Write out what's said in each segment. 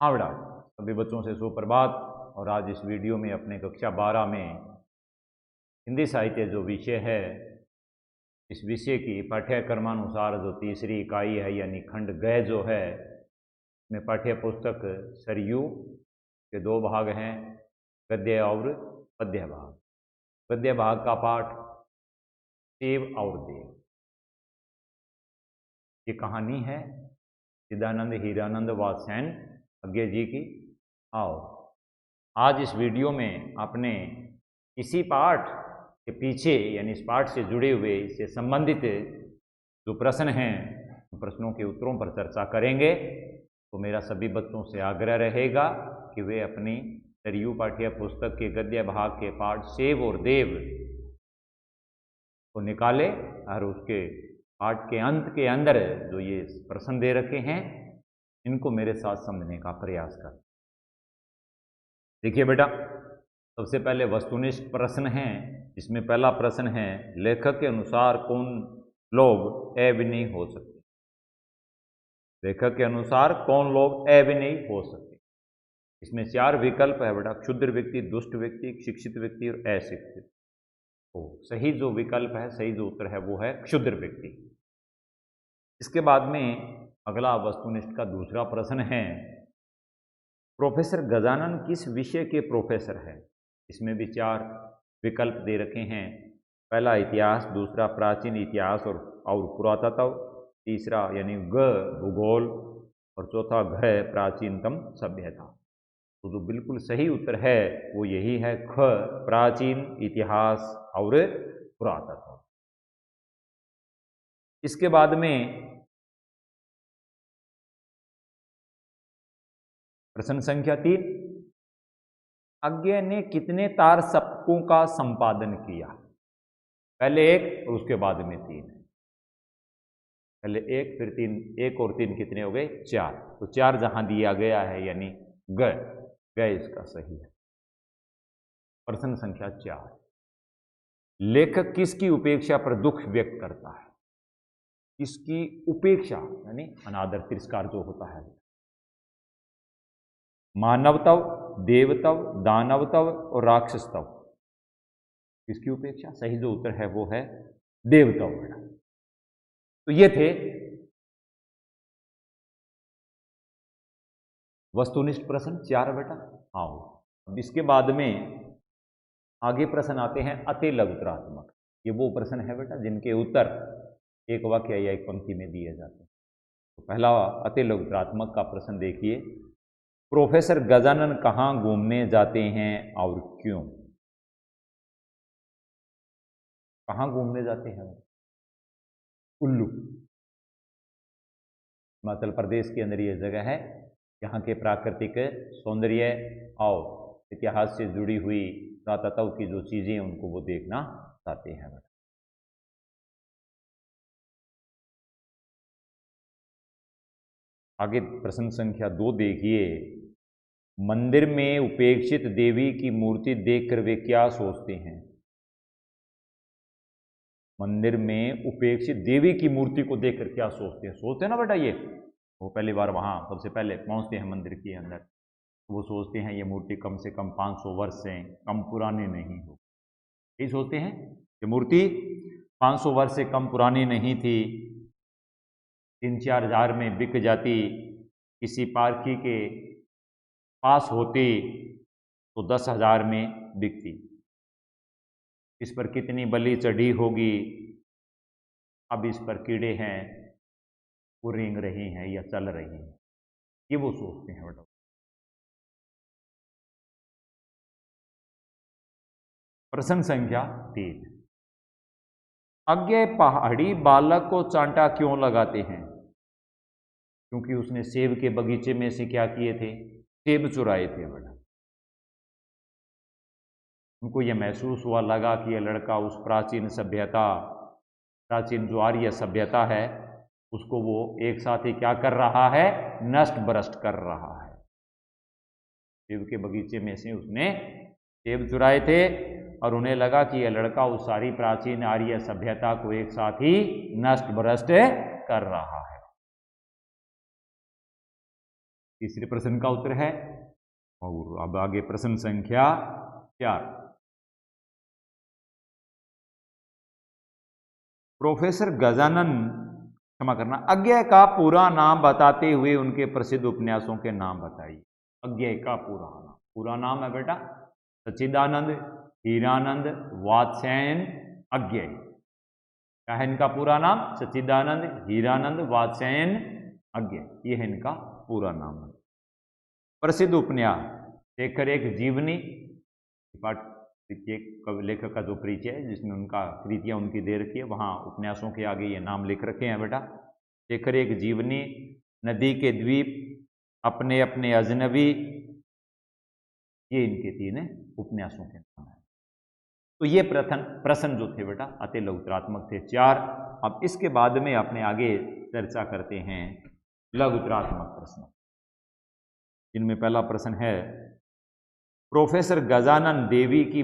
हाँ बेटा, सभी बच्चों से सुप्रभात। और आज इस वीडियो में अपने कक्षा 12 में हिंदी साहित्य जो विषय है, इस विषय की पाठ्यक्रमानुसार जो तीसरी इकाई है यानी खंड ग जो है, में पाठ्य पुस्तक सरयू के दो भाग हैं, गद्य और पद्य भाग। गद्य भाग का पाठ सेव और देव। ये कहानी है चिदानंद हीरानंद व सेन अज्ञे जी की। आओ आज इस वीडियो में अपने इसी पाठ के पीछे यानी इस पाठ से जुड़े हुए, इससे संबंधित जो प्रश्न हैं, प्रश्नों के उत्तरों पर चर्चा करेंगे। तो मेरा सभी बच्चों से आग्रह रहेगा कि वे अपनी सरयू पाठ्य पुस्तक के गद्य भाग के पाठ सेव और देव को निकाले और उसके पाठ के अंत के अंदर जो ये प्रश्न दे रखे हैं, इनको मेरे साथ समझने का प्रयास कर। देखिए बेटा, सबसे पहले वस्तुनिष्ठ प्रश्न हैं। इसमें पहला प्रश्न है, लेखक के अनुसार कौन लोग अभिनयी हो सकते? लेखक के अनुसार कौन लोग अभिनयी हो सकते? इसमें 4 विकल्प है बेटा, क्षुद्र व्यक्ति, दुष्ट व्यक्ति, शिक्षित व्यक्ति और अशिक्षित। तो सही जो विकल्प है, सही जो उत्तर है वो है क्षुद्र व्यक्ति। इसके बाद में अगला वस्तुनिष्ठ का दूसरा प्रश्न है, प्रोफेसर गजानन किस विषय के प्रोफेसर हैं? इसमें भी 4 विकल्प दे रखे हैं। पहला इतिहास, दूसरा प्राचीन इतिहास और पुरातत्व, तीसरा यानी ग भूगोल और चौथा घ प्राचीनतम सभ्यता। तो जो बिल्कुल सही उत्तर है वो यही है, ख प्राचीन इतिहास और पुरातत्व। इसके बाद में प्रश्न संख्या 3, अज्ञे ने कितने तार सप्तकों का संपादन किया? पहले 1 और उसके बाद में 3। पहले 1 फिर 3, 1 और 3 कितने हो गए? 4। तो 4 जहां दिया गया है यानी ग इसका सही है। प्रश्न संख्या 4, लेखक किसकी उपेक्षा पर दुख व्यक्त करता है? किसकी उपेक्षा यानी अनादर, तिरस्कार जो होता है। मानवतव, देवतव, दानवतव और राक्षसतव। किसकी उपेक्षा? सही जो उत्तर है वो है देवतव। तो ये थे वस्तुनिष्ठ प्रश्न 4 बेटा। आओ अब इसके बाद में आगे प्रश्न आते हैं अति लघुतरात्मक। ये वो प्रश्न है बेटा जिनके उत्तर एक वाक्य या एक पंक्ति में दिए जाते हैं। तो पहला अति लघुतरात्मक का प्रश्न देखिए, प्रोफेसर गजानन कहाँ घूमने जाते हैं और क्यों? कहाँ घूमने जाते हैं? कुल्लू, हिमाचल प्रदेश के अंदर ये जगह है। यहाँ के प्राकृतिक सौंदर्य और इतिहास से जुड़ी हुई पुरातत्व की जो चीजें उनको वो देखना चाहते हैं। आगे प्रश्न संख्या 2 देखिए, मंदिर में उपेक्षित देवी की मूर्ति देखकर वे क्या सोचते हैं? मंदिर में उपेक्षित देवी की मूर्ति को देखकर क्या सोचते हैं? सोचते हैं ना बेटा, ये वो पहली बार वहां सबसे पहले पहुंचते हैं मंदिर के अंदर, तो वो सोचते हैं ये मूर्ति कम से कम 500 वर्ष से कम पुरानी नहीं हो। यही सोचते हैं कि मूर्ति 500 वर्ष से कम पुरानी नहीं थी, 3-4 हज़ार में बिक जाती, किसी पारखी के पास होती तो 10,000 में बिकती। इस पर कितनी बलि चढ़ी होगी, अब इस पर कीड़े हैं, वो रेंग रहे हैं या चल रहे हैं, ये वो सोचते हैं बेटा। प्रश्न संख्या 3, अज्ञे पहाड़ी बालक को चांटा क्यों लगाते हैं? क्योंकि उसने सेब के बगीचे में से क्या किए थे? सेब चुराए थे बेटा। उनको यह महसूस हुआ, लगा कि यह लड़का उस प्राचीन सभ्यता, प्राचीन जो आर्य सभ्यता है, उसको वो एक साथ ही क्या कर रहा है? नष्ट भ्रष्ट कर रहा है। सेब के बगीचे में से उसने सेब चुराए थे और उन्हें लगा कि यह लड़का उस सारी प्राचीन आर्य सभ्यता को एक साथ ही नष्ट भ्रष्ट कर रहा है। तीसरे प्रश्न का उत्तर है। और अब आगे प्रश्न संख्या 4। प्रोफेसर गजानन, क्षमा करना, अज्ञेय का पूरा नाम बताते हुए उनके प्रसिद्ध उपन्यासों के नाम बताइए। अज्ञेय का पूरा नाम है बेटा सच्चिदानंद, हीरानंद, वात्स्यायन, अज्ञेय। क्या है इनका पूरा नाम? सच्चिदानंद, हीरानंद, वात्स्यायन, अज्ञेय। ये है इनका पूरा नाम। प्रसिद्ध उपन्यास शेखर एक जीवनी, लेखक का जो परिचय है जिसमें उनका कृतियां उनकी दे रखी है, वहां उपन्यासों के आगे ये नाम लिख रखे हैं बेटा। शेखर एक जीवनी, नदी के द्वीप, अपने अपने अजनबी, ये इनके 3 उपन्यासों के नाम है। तो ये प्रश्न जो थे बेटा अति लघुतरात्मक थे 4। अब इसके बाद में अपने आगे चर्चा करते हैं लघुतरात्मक प्रश्न, जिनमें पहला प्रश्न है, प्रोफेसर गजानन देवी की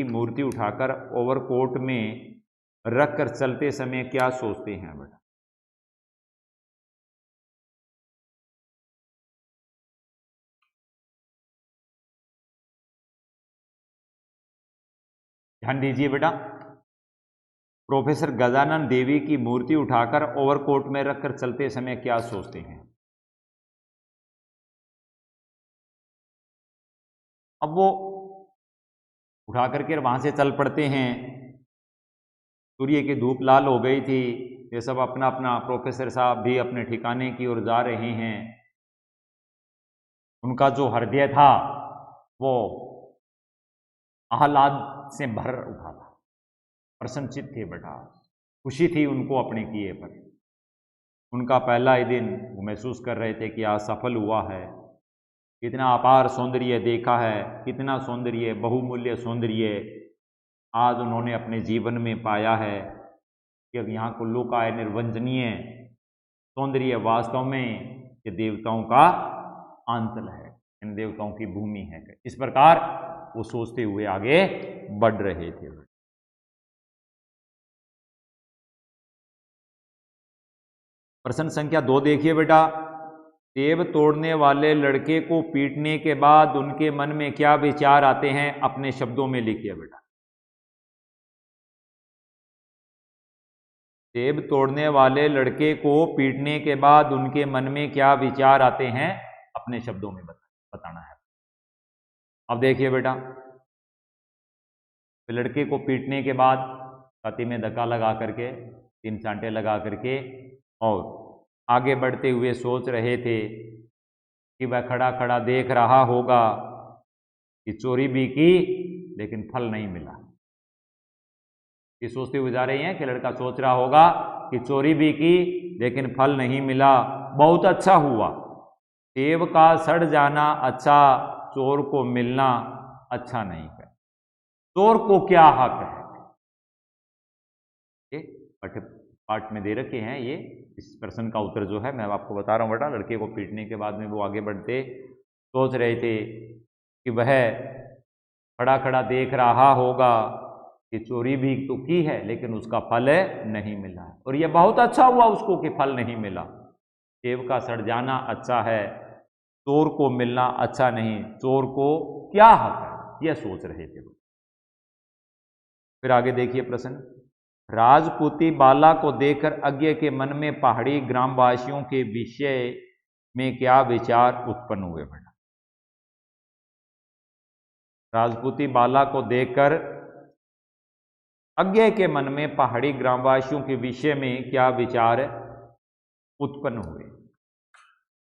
मूर्ति उठाकर ओवरकोट में रखकर चलते समय क्या सोचते हैं बेटा? ध्यान दीजिए बेटा, प्रोफेसर गजानन देवी की मूर्ति उठाकर ओवरकोट में रखकर चलते समय क्या सोचते हैं? अब वो उठा करके वहां से चल पड़ते हैं। सूर्य की धूप लाल हो गई थी, ये सब अपना अपना, प्रोफेसर साहब भी अपने ठिकाने की ओर जा रहे हैं। उनका जो हृदय था वो आह्लाद से भर उठा था, प्रसन्नचित थे बेटा, खुशी थी उनको अपने किए पर। उनका पहला ही दिन वो महसूस कर रहे थे कि आज सफल हुआ है, कितना अपार सौंदर्य देखा है, कितना सौंदर्य, बहुमूल्य सौंदर्य आज उन्होंने अपने जीवन में पाया है कि अब यहाँ कुल्लू का है निर्वंजनीय सौंदर्य वास्तव में ये देवताओं का आंचल है, इन देवताओं की भूमि है। इस प्रकार वो सोचते हुए आगे बढ़ रहे थे। प्रश्न संख्या 2 देखिए बेटा, सेब तोड़ने वाले लड़के को पीटने के बाद उनके मन में क्या विचार आते हैं? अपने शब्दों में लिखिए बेटा। सेब तोड़ने वाले लड़के को पीटने के बाद उनके मन में क्या विचार आते हैं? अपने शब्दों में बताना है। अब देखिए बेटा, लड़के को पीटने के बाद छाती में धक्का लगा करके, 3 चांटे लगा करके, और आगे बढ़ते हुए सोच रहे थे कि वह खड़ा खड़ा देख रहा होगा कि चोरी भी की लेकिन फल नहीं मिला। ये सोचते हुए जा रहे हैं कि लड़का सोच रहा होगा कि चोरी भी की लेकिन फल नहीं मिला, बहुत अच्छा हुआ। सेब का सड़ जाना अच्छा, चोर को मिलना अच्छा नहीं है। चोर को क्या हक है? पाठ में दे रखे हैं ये। इस प्रश्न का उत्तर जो है मैं आपको बता रहा हूं बेटा। लड़के को पीटने के बाद में वो आगे बढ़ते सोच रहे थे कि वह खड़ा खड़ा देख रहा होगा कि चोरी भी तो की है लेकिन उसका फल नहीं मिला, और यह बहुत अच्छा हुआ उसको कि फल नहीं मिला। सेब का सड़ जाना अच्छा है, चोर को मिलना अच्छा नहीं, चोर को क्या हक है, यह सोच रहे थे। फिर आगे देखिए प्रश्न, राजपूती बाला को देखकर अज्ञेय के मन में पहाड़ी ग्रामवासियों के विषय में क्या विचार उत्पन्न हुए बेटा? राजपूती बाला को देखकर अज्ञेय के मन में पहाड़ी ग्रामवासियों के विषय में क्या विचार उत्पन्न हुए?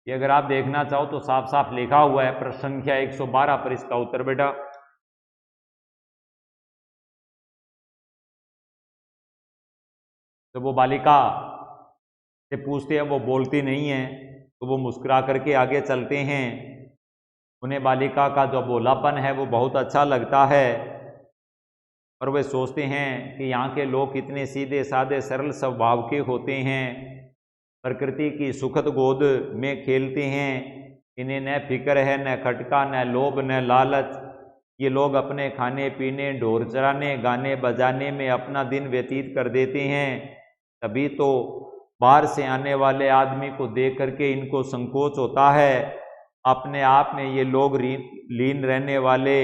ये अगर आप देखना चाहो तो साफ साफ लिखा हुआ है प्रश्न संख्या 112 पर इसका उत्तर बेटा। तो वो बालिका से पूछते हैं, वो बोलती नहीं है, तो वो मुस्कुरा करके आगे चलते हैं। उन्हें बालिका का जो भोलापन है वो बहुत अच्छा लगता है, और वे सोचते हैं कि यहाँ के लोग कितने सीधे साधे सरल स्वभाव के होते हैं, प्रकृति की सुखद गोद में खेलते हैं, इन्हें न फिक्र है, न खटका, न लोभ, न लालच। ये लोग अपने खाने पीने, ढोर चराने, गाने बजाने में अपना दिन व्यतीत कर देते हैं। तभी तो बाहर से आने वाले आदमी को देख करके इनको संकोच होता है। अपने आप में ये लोग लीन रहने वाले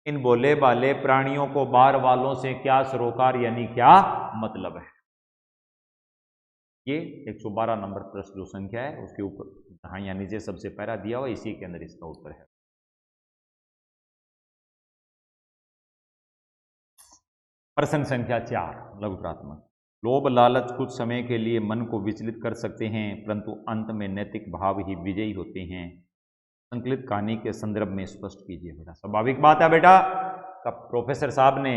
इन भोले भाले प्राणियों को बाहर वालों से क्या सरोकार यानी क्या मतलब है। ये 112 नंबर प्रश्न जो संख्या है उसके ऊपर हाँ या नीचे सबसे पहला दिया हुआ, इसी के अंदर इसका उत्तर है। प्रश्न संख्या 4 लघु प्राथमिक। लोभ लालच कुछ समय के लिए मन को विचलित कर सकते हैं, परंतु अंत में नैतिक भाव ही विजयी होते हैं। संकलित कहानी के संदर्भ में स्पष्ट कीजिए बेटा। स्वाभाविक बात है बेटा, प्रोफेसर साहब ने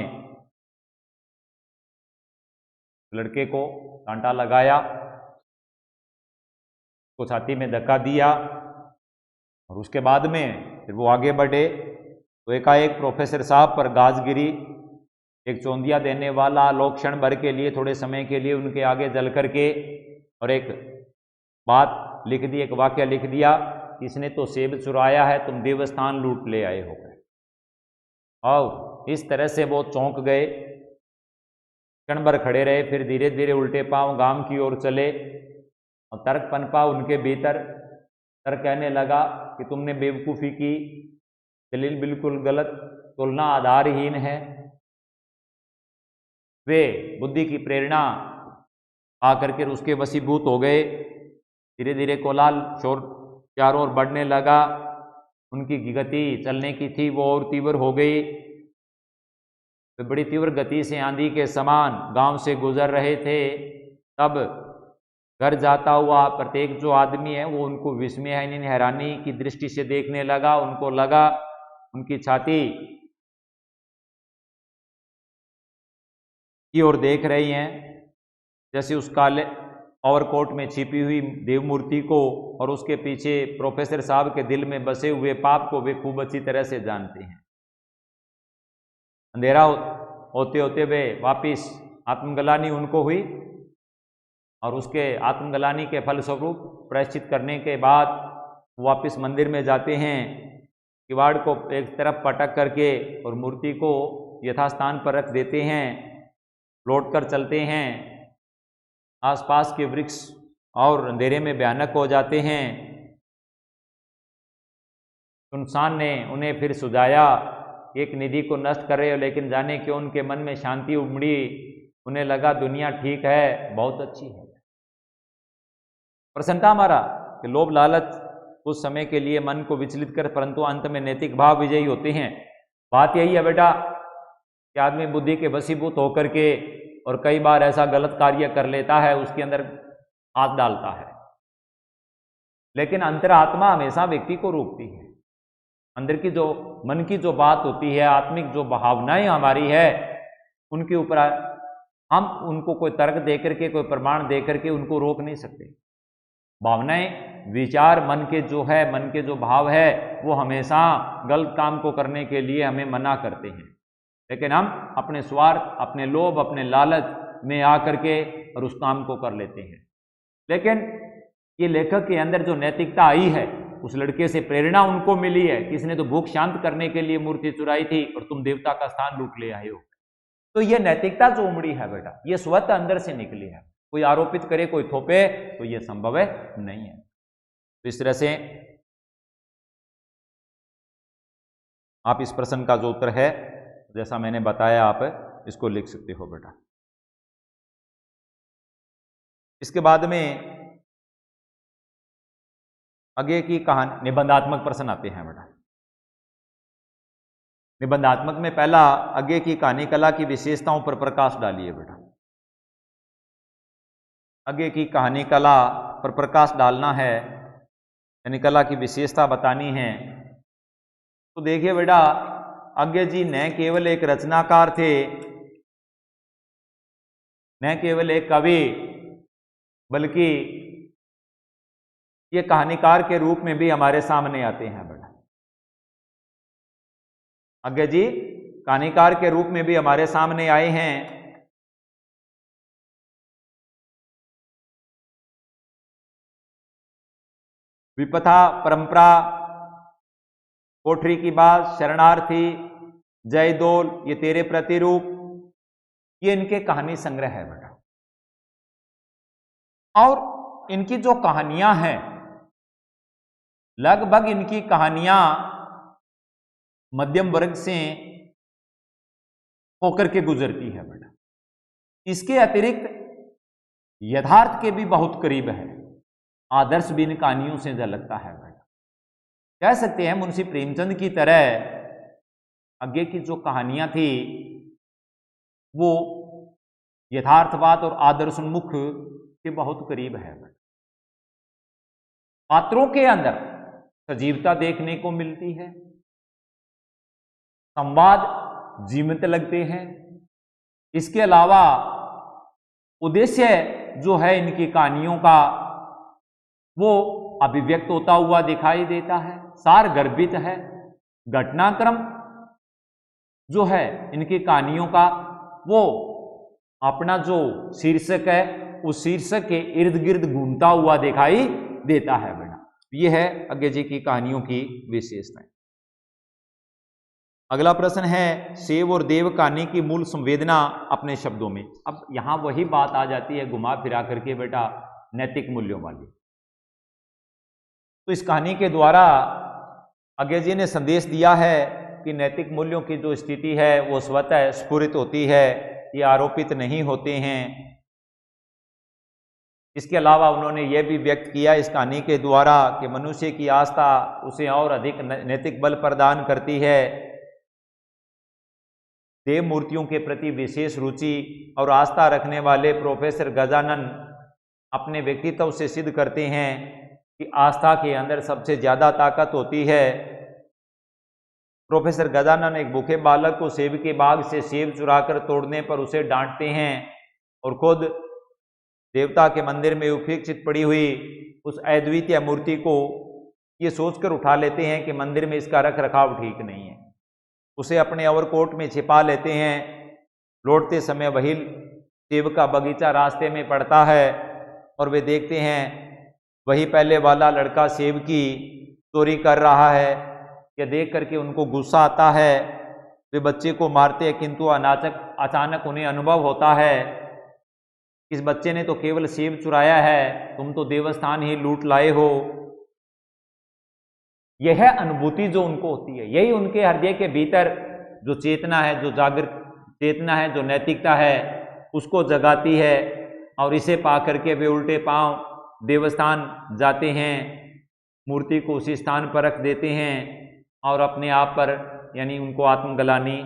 लड़के को कांटा लगाया, उसको छाती में धक्का दिया और उसके बाद में फिर वो आगे बढ़े तो एकाएक प्रोफेसर साहब पर गाज गिरी। एक चौंधिया देने वाला लोग क्षण भर के लिए, थोड़े समय के लिए उनके आगे जल करके और एक बात लिख दी, एक वाक्य लिख दिया, इसने तो सेब चुराया है, तुम देवस्थान लूट ले आए हो गए। और इस तरह से वो चौंक गए, क्षण भर खड़े रहे, फिर धीरे धीरे उल्टे पांव गांव की ओर चले और तर्क पनपा उनके भीतर। तर्क कहने लगा कि तुमने बेवकूफ़ी की, दलील बिल्कुल गलत, तुलना आधारहीन है। वे बुद्धि की प्रेरणा आकर के उसके वशीभूत हो गए। धीरे धीरे कोलाहल शोर चारों ओर बढ़ने लगा। उनकी गति चलने की थी वो और तीव्र हो गई। वे बड़ी तीव्र गति से आंधी के समान गांव से गुजर रहे थे। तब घर जाता हुआ प्रत्येक जो आदमी है वो उनको विस्मय यानी हैरानी की दृष्टि से देखने लगा। उनको लगा उनकी छाती की ओर देख रही हैं, जैसे उस काले ओवरकोट में छिपी हुई देव मूर्ति को और उसके पीछे प्रोफेसर साहब के दिल में बसे हुए पाप को वे खूब अच्छी तरह से जानते हैं। अंधेरा होते होते वे वापिस आत्मग्लानि उनको हुई और उसके आत्मग्लानि के फलस्वरूप प्रायश्चित करने के बाद वापिस मंदिर में जाते हैं। किवाड़ को एक तरफ पटक करके और मूर्ति को यथास्थान पर रख देते हैं, लौट कर चलते हैं। आसपास के वृक्ष और अंधेरे में भयानक हो जाते हैं। सुनसान ने उन्हें फिर सुझाया, एक निधि को नष्ट कर रहे हो, लेकिन जाने क्यों उनके मन में शांति उमड़ी। उन्हें लगा दुनिया ठीक है, बहुत अच्छी है। प्रसन्नता हमारा कि लोभ लालच कुछ समय के लिए मन को विचलित कर, परंतु अंत में नैतिक भाव विजयी होते हैं। बात यही है बेटा कि आदमी बुद्धि के वशीभूत होकर के और कई बार ऐसा गलत कार्य कर लेता है, उसके अंदर हाथ डालता है, लेकिन अंतरात्मा हमेशा व्यक्ति को रोकती है। अंदर की जो मन की जो बात होती है, आत्मिक जो भावनाएं हमारी है, उनके ऊपर हम उनको कोई तर्क दे करके, कोई प्रमाण दे करके उनको रोक नहीं सकते। भावनाएं, विचार, मन के जो है, मन के जो भाव है, वो हमेशा गलत काम को करने के लिए हमें मना करते हैं, लेकिन हम अपने स्वार्थ, अपने लोभ, अपने लालच में आकर के और उस काम को कर लेते हैं। लेकिन ये लेखक के अंदर जो नैतिकता आई है, उस लड़के से प्रेरणा उनको मिली है कि इसने तो भूख शांत करने के लिए मूर्ति चुराई थी और तुम देवता का स्थान लूट ले आए हो। तो ये नैतिकता जो उमड़ी है बेटा, ये स्वतः अंदर से निकली है। कोई आरोपित करे, कोई थोपे तो ये संभव है नहीं है। तो इस तरह से आप इस प्रश्न का जो उत्तर है, जैसा मैंने बताया, आप इसको लिख सकते हो बेटा। इसके बाद में आगे की कहानी निबंधात्मक प्रश्न आते हैं बेटा। निबंधात्मक में पहला, आगे की कहानी कला की विशेषताओं पर प्रकाश डालिए बेटा। आगे की कहानी कला पर प्रकाश डालना है, यानी कला की विशेषता बतानी है। तो देखिए बेटा, अज्ञे जी न केवल एक रचनाकार थे, न केवल एक कवि, बल्कि ये कहानीकार के रूप में भी हमारे सामने आते हैं बेटा। अज्ञे जी कहानीकार के रूप में भी हमारे सामने आए हैं। विपथा, परंपरा, कोठरी की बात, शरणार्थी, जयदोल, ये तेरे प्रतिरूप, ये इनके कहानी संग्रह है बेटा। और इनकी जो कहानियां हैं, लगभग इनकी कहानियां मध्यम वर्ग से होकर के गुजरती है बेटा। इसके अतिरिक्त यथार्थ के भी बहुत करीब है, आदर्श भी इन कहानियों से झलकता है बेटा। कह सकते हैं मुंशी प्रेमचंद की तरह आगे की जो कहानियां थी वो यथार्थवाद और आदर्शोन्मुख के बहुत करीब है बेटा। पात्रों के अंदर सजीवता देखने को मिलती है, संवाद जीवंत लगते हैं। इसके अलावा उद्देश्य जो है इनकी कहानियों का वो अभिव्यक्त होता हुआ दिखाई देता है, सार गर्भित है। घटनाक्रम जो है इनकी कहानियों का वो अपना जो शीर्षक है उस शीर्षक के इर्द गिर्द घूमता हुआ दिखाई देता है बेटा। यह है अज्ञे जी की कहानियों की विशेषताएं। अगला प्रश्न है सेव और देव कहानी की मूल संवेदना अपने शब्दों में। अब यहां वही बात आ जाती है घुमा फिरा करके बेटा नैतिक मूल्यों वाली। तो इस कहानी के द्वारा अज्ञे जी ने संदेश दिया है कि नैतिक मूल्यों की जो स्थिति है वो स्वतः स्फुरित होती है, ये आरोपित नहीं होते हैं। इसके अलावा उन्होंने ये भी व्यक्त किया इस कहानी के द्वारा कि मनुष्य की आस्था उसे और अधिक नैतिक बल प्रदान करती है। देव मूर्तियों के प्रति विशेष रुचि और आस्था रखने वाले प्रोफेसर गजानन अपने व्यक्तित्व से सिद्ध करते हैं कि आस्था के अंदर सबसे ज़्यादा ताकत होती है। प्रोफेसर गजानन एक भूखे बालक को सेब के बाग से सेब चुराकर तोड़ने पर उसे डांटते हैं और खुद देवता के मंदिर में उपेक्षित पड़ी हुई उस अद्वितीय मूर्ति को ये सोचकर उठा लेते हैं कि मंदिर में इसका रख रखाव ठीक नहीं है। उसे अपने ओवरकोट में छिपा लेते हैं। लौटते समय वही सेब का बगीचा रास्ते में पड़ता है और वे देखते हैं वही पहले वाला लड़का सेब की चोरी कर रहा है। यह देख करके उनको गुस्सा आता है, वे बच्चे को मारते हैं, किंतु अचानक उन्हें अनुभव होता है इस बच्चे ने तो केवल सेब चुराया है, तुम तो देवस्थान ही लूट लाए हो। यह अनुभूति जो उनको होती है, यही उनके हृदय के भीतर जो चेतना है, जो जागृत चेतना है, जो नैतिकता है, उसको जगाती है। और इसे पा करके वे उल्टे पांव देवस्थान जाते हैं, मूर्ति को उसी स्थान पर रख देते हैं और अपने आप पर यानी उनको आत्मग्लानि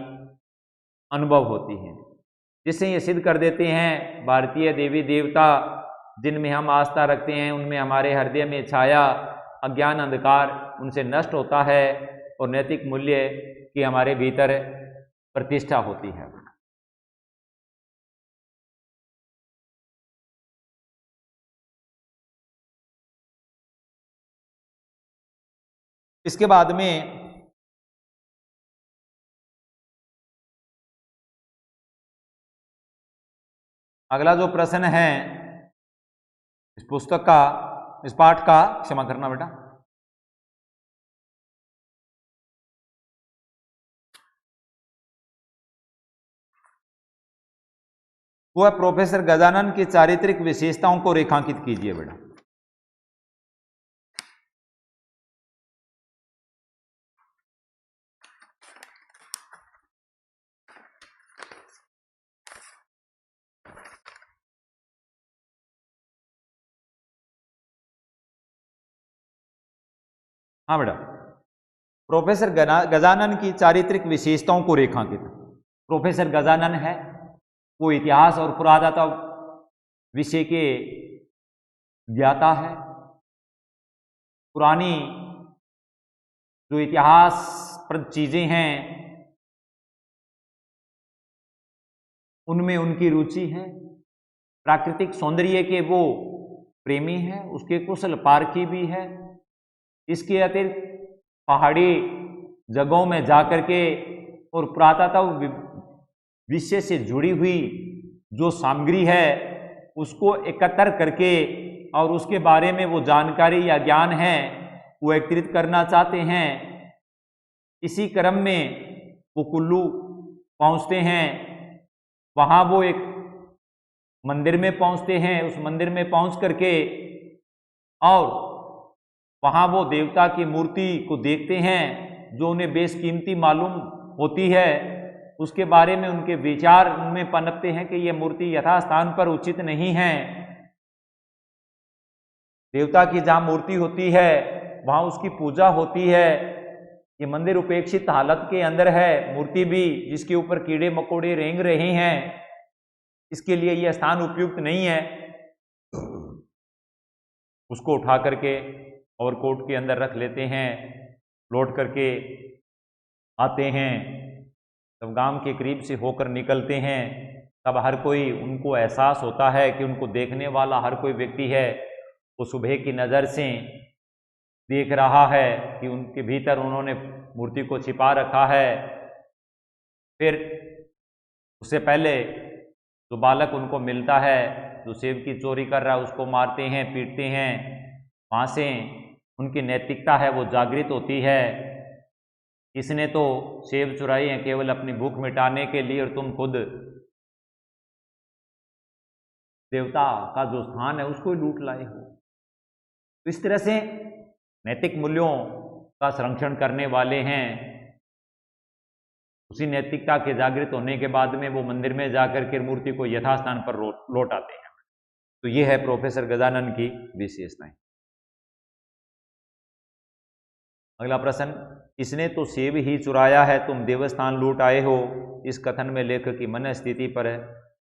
अनुभव होती है, जिससे ये सिद्ध कर देते हैं भारतीय देवी देवता जिनमें हम आस्था रखते हैं उनमें हमारे हृदय में छाया अज्ञान अंधकार उनसे नष्ट होता है और नैतिक मूल्य की हमारे भीतर प्रतिष्ठा होती है। इसके बाद में अगला जो प्रश्न है इस पुस्तक का, इस पाठ का, क्षमा करना बेटा, वो है प्रोफेसर गजानन की चारित्रिक विशेषताओं को रेखांकित कीजिए बेटा। हाँ बेटा, प्रोफेसर गजानन की चारित्रिक विशेषताओं को रेखांकित। प्रोफेसर गजानन है वो इतिहास और पुरातत्व विषय के ज्ञाता है। पुरानी जो इतिहासप्रद चीजें हैं उनमें उनकी रुचि है। प्राकृतिक सौंदर्य के वो प्रेमी है, उसके कुशल पारखी भी है। इसके अतिरिक्त पहाड़ी जगहों में जाकर के और पुरातत्व विषय से जुड़ी हुई जो सामग्री है उसको एकत्र करके और उसके बारे में वो जानकारी या ज्ञान है वो एकत्रित करना चाहते हैं। इसी क्रम में वो कुल्लू पहुंचते हैं। वहाँ वो एक मंदिर में पहुंचते हैं। उस मंदिर में पहुंच करके और वहां वो देवता की मूर्ति को देखते हैं जो उन्हें बेशकीमती मालूम होती है। उसके बारे में उनके विचार उनमें पनपते हैं कि यह मूर्ति यथास्थान पर उचित नहीं है। देवता की जहां मूर्ति होती है वहां उसकी पूजा होती है। ये मंदिर उपेक्षित हालत के अंदर है, मूर्ति भी जिसके ऊपर कीड़े मकोड़े रेंग रहे हैं, इसके लिए यह स्थान उपयुक्त नहीं है। उसको उठा करके और कोर्ट के अंदर रख लेते हैं। लौट करके आते हैं, तब गांव के करीब से होकर निकलते हैं। तब हर कोई, उनको एहसास होता है कि उनको देखने वाला हर कोई व्यक्ति है वो सुबह की नज़र से देख रहा है कि उनके भीतर उन्होंने मूर्ति को छिपा रखा है। फिर उससे पहले जो बालक उनको मिलता है जो सेब की चोरी कर रहा है उसको मारते हैं, पीटते हैं। वहाँ से उनकी नैतिकता है वो जागृत होती है। इसने तो सेब चुराई हैं केवल अपनी भूख मिटाने के लिए और तुम खुद देवता का जो स्थान है उसको ही लूट लाए हो। तो इस तरह से नैतिक मूल्यों का संरक्षण करने वाले हैं। उसी नैतिकता के जागृत होने के बाद में वो मंदिर में जाकर के मूर्ति को यथास्थान पर लौट आते हैं। तो ये है प्रोफेसर गजानन की विशेषताएं। अगला प्रश्न, इसने तो सेब ही चुराया है, तुम देवस्थान लूट आए हो। इस कथन में लेखक की मन स्थिति पर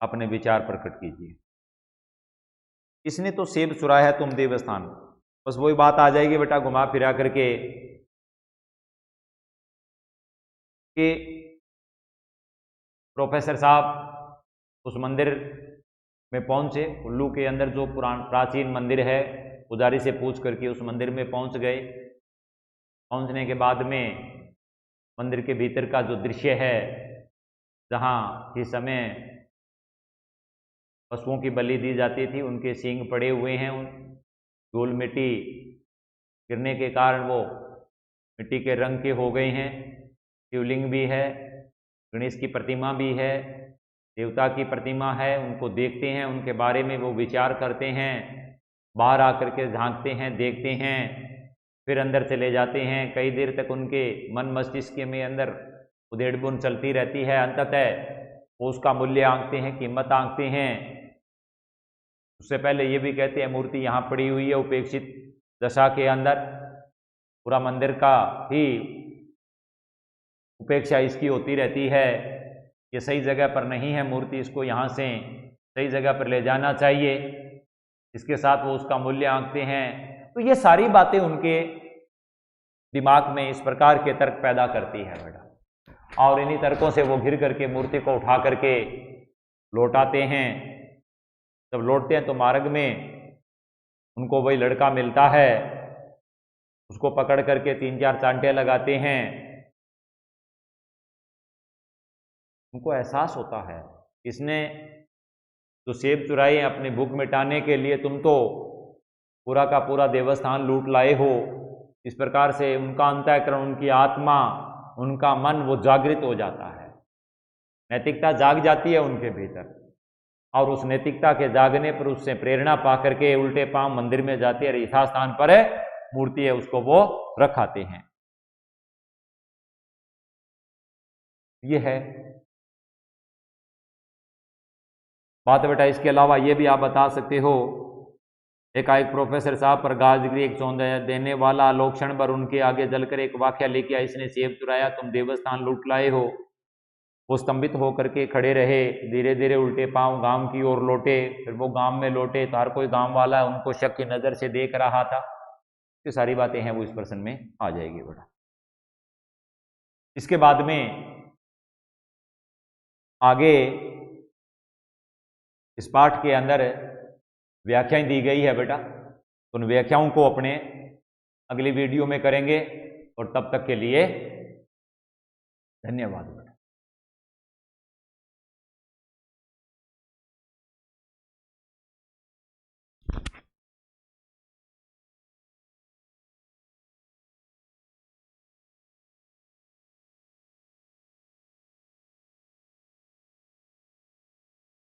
अपने विचार प्रकट कीजिए। इसने तो सेब चुराया है, तुम देवस्थान, बस वही बात आ जाएगी बेटा घुमा फिरा करके कि प्रोफेसर साहब उस मंदिर में पहुंचे। उल्लू के अंदर जो प्राचीन मंदिर है, पुजारी से पूछ करके उस मंदिर में पहुंच गए। पहुंचने के बाद में मंदिर के भीतर का जो दृश्य है, जहां इस समय पशुओं की बलि दी जाती थी, उनके सींग पड़े हुए हैं, धूल मिट्टी गिरने के कारण वो मिट्टी के रंग के हो गए हैं। शिवलिंग भी है, गणेश की प्रतिमा भी है, देवता की प्रतिमा है। उनको देखते हैं, उनके बारे में वो विचार करते हैं, बाहर आकर के झांकते हैं, देखते हैं, फिर अंदर चले जाते हैं। कई देर तक उनके मन मस्तिष्क में अंदर उधेड़ बुन चलती रहती है। अंततः वो उसका मूल्य आंकते हैं, कीमत आंकते हैं। उससे पहले ये भी कहते हैं मूर्ति यहाँ पड़ी हुई है उपेक्षित दशा के अंदर, पूरा मंदिर का ही उपेक्षा इसकी होती रहती है। ये सही जगह पर नहीं है मूर्ति, इसको यहाँ से सही जगह पर ले जाना चाहिए। इसके साथ वो उसका मूल्य आंकते हैं। तो ये सारी बातें उनके दिमाग में इस प्रकार के तर्क पैदा करती है बेटा, और इन्हीं तर्कों से वो घिर करके मूर्ति को उठा करके लौटाते हैं। जब लौटते हैं तो मार्ग में उनको वही लड़का मिलता है, उसको पकड़ करके 3-4 चांटे लगाते हैं। उनको एहसास होता है इसने जो सेब चुराए अपनी भूख मिटाने के लिए, तुम तो पूरा का पूरा देवस्थान लूट लाए हो। इस प्रकार से उनका अंतःकरण, उनकी आत्मा, उनका मन वो जागृत हो जाता है, नैतिकता जाग जाती है उनके भीतर। और उस नैतिकता के जागने पर उससे प्रेरणा पा करके उल्टे पांव मंदिर में जाते हैं, यथास्थान पर है मूर्ति है उसको वो रखाते हैं। ये है बात बेटा। इसके अलावा ये भी आप बता सकते हो, एकाएक प्रोफेसर साहब पर गाजगिरी एक सौंदर्य देने वाला लोग क्षण भर उनके आगे जलकर एक वाक्य लेके आया, इसने सेब चुराया, तुम देवस्थान लूट लाए हो। वो स्तंभित होकर के खड़े रहे, धीरे धीरे उल्टे पांव गांव की ओर लौटे। फिर वो गांव में लौटे तो हर कोई गांव वाला उनको शक की नज़र से देख रहा था। ये सारी बातें हैं वो इस प्रश्न में आ जाएगी बेटा। इसके बाद में आगे इस पाठ के अंदर व्याख्याएं दी गई है बेटा, उन व्याख्याओं को अपने अगली वीडियो में करेंगे। और तब तक के लिए धन्यवाद।